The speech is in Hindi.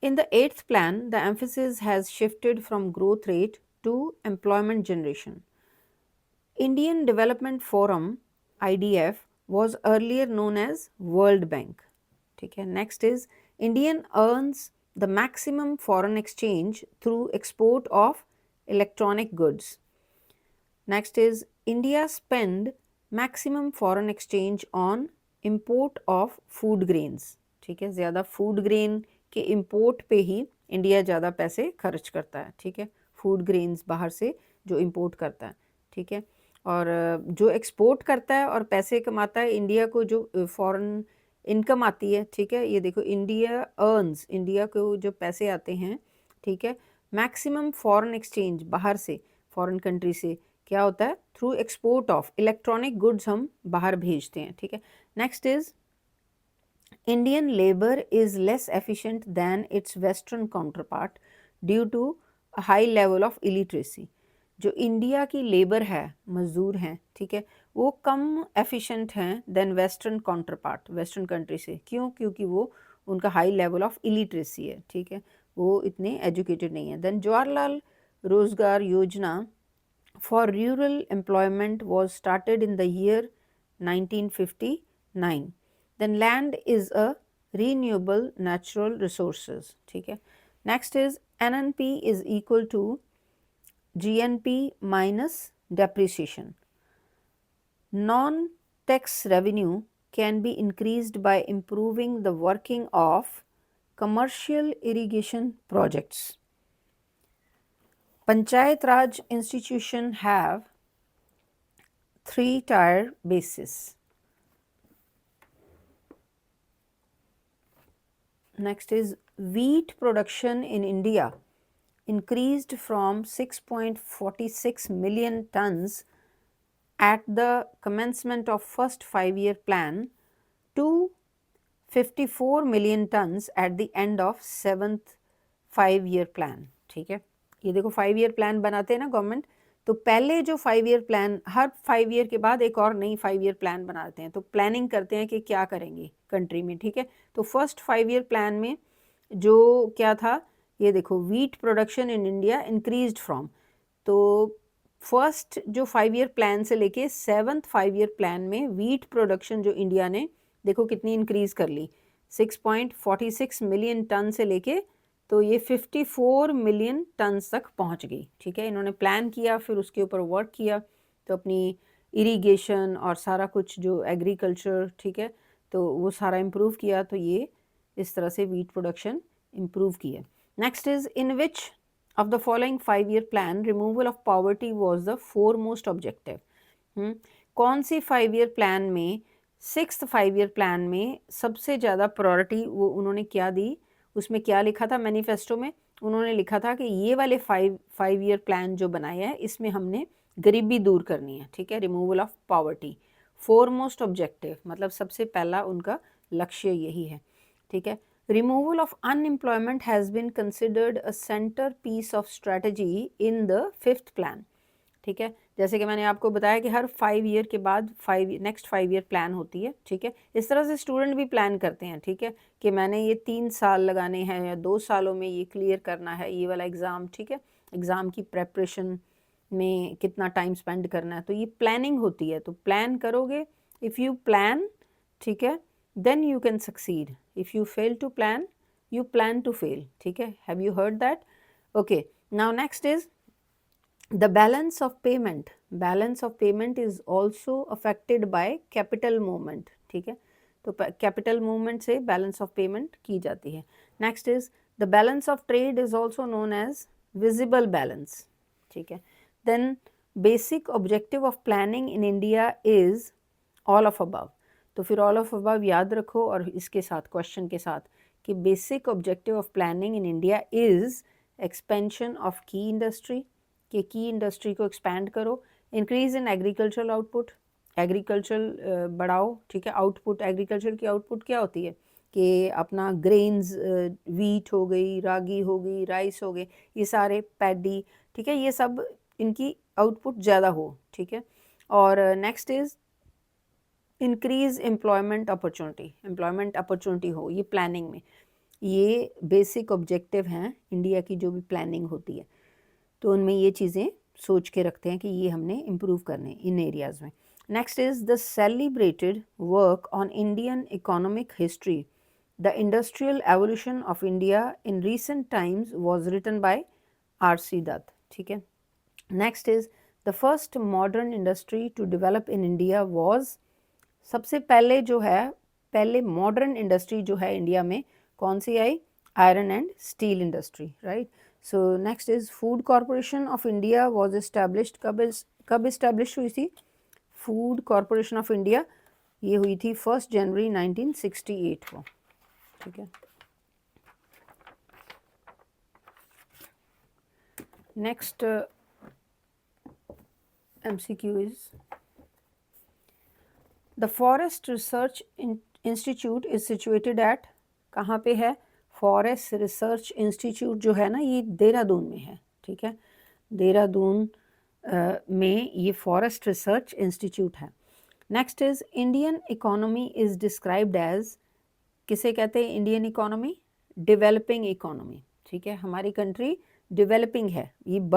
In the eighth plan, the emphasis has shifted from growth rate to employment generation. Indian Development Forum IDF was earlier known as World Bank. ठीक है, next is Indian earns the maximum foreign exchange through export of electronic goods. Next is India spend maximum foreign exchange on import of food grains. ठीक है, ज़्यादा फूड ग्रेन के इम्पोर्ट पे ही इंडिया ज़्यादा पैसे खर्च करता है. ठीक है, फूड ग्रेन्स बाहर से जो इम्पोर्ट करता है. ठीक है, और जो एक्सपोर्ट करता है और पैसे कमाता है इंडिया को, जो फॉरेन इनकम आती है. ठीक है, ये देखो इंडिया अर्न्स, इंडिया को जो पैसे आते हैं. ठीक है, मैक्सिमम फॉरेन एक्सचेंज बाहर से, फॉरेन कंट्री से क्या होता है, through export of electronic goods हम बाहर भेजते हैं. ठीक है, next is Indian labour is less efficient than its western counterpart due to high level of illiteracy. जो इंडिया की लेबर है, मजदूर हैं, ठीक है, वो कम एफिशिएंट हैं than western counterpart, western country से. क्यों? क्योंकि वो उनका हाई लेवल ऑफ इलिटरेसी है. ठीक है, वो इतने एजुकेटेड नहीं है. देन जवाहरलाल रोजगार योजना for rural employment was started in the year 1959. Then land is a renewable natural resources. ठीक है, next is NNP is equal to GNP minus depreciation. Non-tax revenue can be increased by improving the working of commercial irrigation projects. Panchayat Raj institution have 3-tier basis. Next is wheat production in India increased from 6.46 million tons at the commencement of first 5-year plan to 54 million tons at the end of 7th 5-year plan. ठीक है, ये देखो 5-year plan बनाते हैं ना गवर्नमेंट, तो पहले जो 5-year plan, हर 5 ईयर के बाद एक और नई 5-year plan बनाते हैं, तो प्लानिंग करते हैं कि क्या करेंगे कंट्री में. ठीक है, तो फर्स्ट 5-year plan में जो क्या था, ये देखो wheat production in India increased from, तो फर्स्ट जो 5-year plan से लेके 7th 5-year plan में वीट प्रोडक्शन जो इंडिया ने देखो कितनी इंक्रीज कर ली, 6.46 मिलियन टन से लेके तो ये 54 मिलियन टन तक पहुंच गई. ठीक है, इन्होंने प्लान किया, फिर उसके ऊपर वर्क किया, तो अपनी इरिगेशन और सारा कुछ जो एग्रीकल्चर, ठीक है, तो वो सारा इम्प्रूव किया, तो ये इस तरह से वीट प्रोडक्शन इम्प्रूव किया. Next is in which of the following 5-year plan removal of poverty was the foremost objective. कौन सी 5-year प्लान में, 6th 5-year प्लान में सबसे ज़्यादा प्रायोरिटी वो उन्होंने क्या दी, उसमें क्या लिखा था मैनिफेस्टो में, उन्होंने लिखा था कि ये वाले 5-year प्लान जो बनाया है इसमें हमने गरीबी दूर करनी है. ठीक है, removal of poverty, foremost objective मतलब सबसे पहला उनका लक्ष्य यही है. ठीक है, removal of unemployment has been considered a centrepiece of strategy in the 5th plan. ठीक है, जैसे कि मैंने आपको बताया कि हर 5 ईयर के बाद नेक्स्ट 5-year प्लान होती है. ठीक है, इस तरह से स्टूडेंट भी प्लान करते हैं. ठीक है, कि मैंने ये 3 साल लगाने हैं या 2 सालों में ये क्लियर करना है ये वाला एग्ज़ाम. ठीक है, एग्ज़ाम की प्रेपरेशन में कितना टाइम स्पेंड करना है, तो ये प्लानिंग होती है. तो प्लान करोगे, इफ़ यू प्लान, ठीक है, then you can succeed. If you fail to plan, you plan to fail. ठीक है, have you heard that? Okay, now next is the balance of payment is also affected by capital movement. ठीक है, तो capital movement से balance of payment की जाती है. next is the balance of trade is also known as visible balance. ठीक है, then basic objective of planning in India is all of above. तो फिर all of above याद रखो और इसके साथ क्वेश्चन के साथ कि basic objective of planning in India is expansion of key industry, कि की इंडस्ट्री को एक्सपैंड करो, increase in agricultural output, agriculture बढ़ाओ. ठीक है, आउटपुट, एग्रीकल्चर की आउटपुट क्या होती है कि अपना ग्रेन्स, वीट हो गई, रागी हो गई, राइस हो गए, ये सारे पैडी. ठीक है, ये सब इनकी आउटपुट ज़्यादा हो. ठीक है, और next is increase employment opportunity हो ये प्लानिंग में. ये बेसिक ऑब्जेक्टिव हैं इंडिया की जो भी प्लानिंग होती है, तो उनमें ये चीज़ें सोच के रखते हैं कि ये हमने इम्प्रूव करने इन एरियाज़ में। Next is the celebrated work on Indian economic history, the industrial evolution of India in recent times was written by R.C. Dutt. ठीक है। Next is the first modern industry to develop in India was, सबसे पहले जो है, पहले मॉडर्न इंडस्ट्री जो है इंडिया में कौन सी आई? Iron and steel industry, right. So next is food corporation of India was established, कब इस्टेब्लिश हुई थी फूड कॉरपोरेशन ऑफ इंडिया? ये हुई थी 1 जनवरी 1968 को। ठीक है। Next MCQ is the forest research institute is situated at, कहाँ पे है? फॉरेस्ट रिसर्च इंस्टीट्यूट जो है ना ये देहरादून में है। ठीक है, देहरादून में ये फॉरेस्ट रिसर्च इंस्टीट्यूट है। Next is Indian economy is described as, किसे कहते हैं इंडियन इकोनॉमी? Developing economy. ठीक है, हमारी कंट्री डेवलपिंग है, ये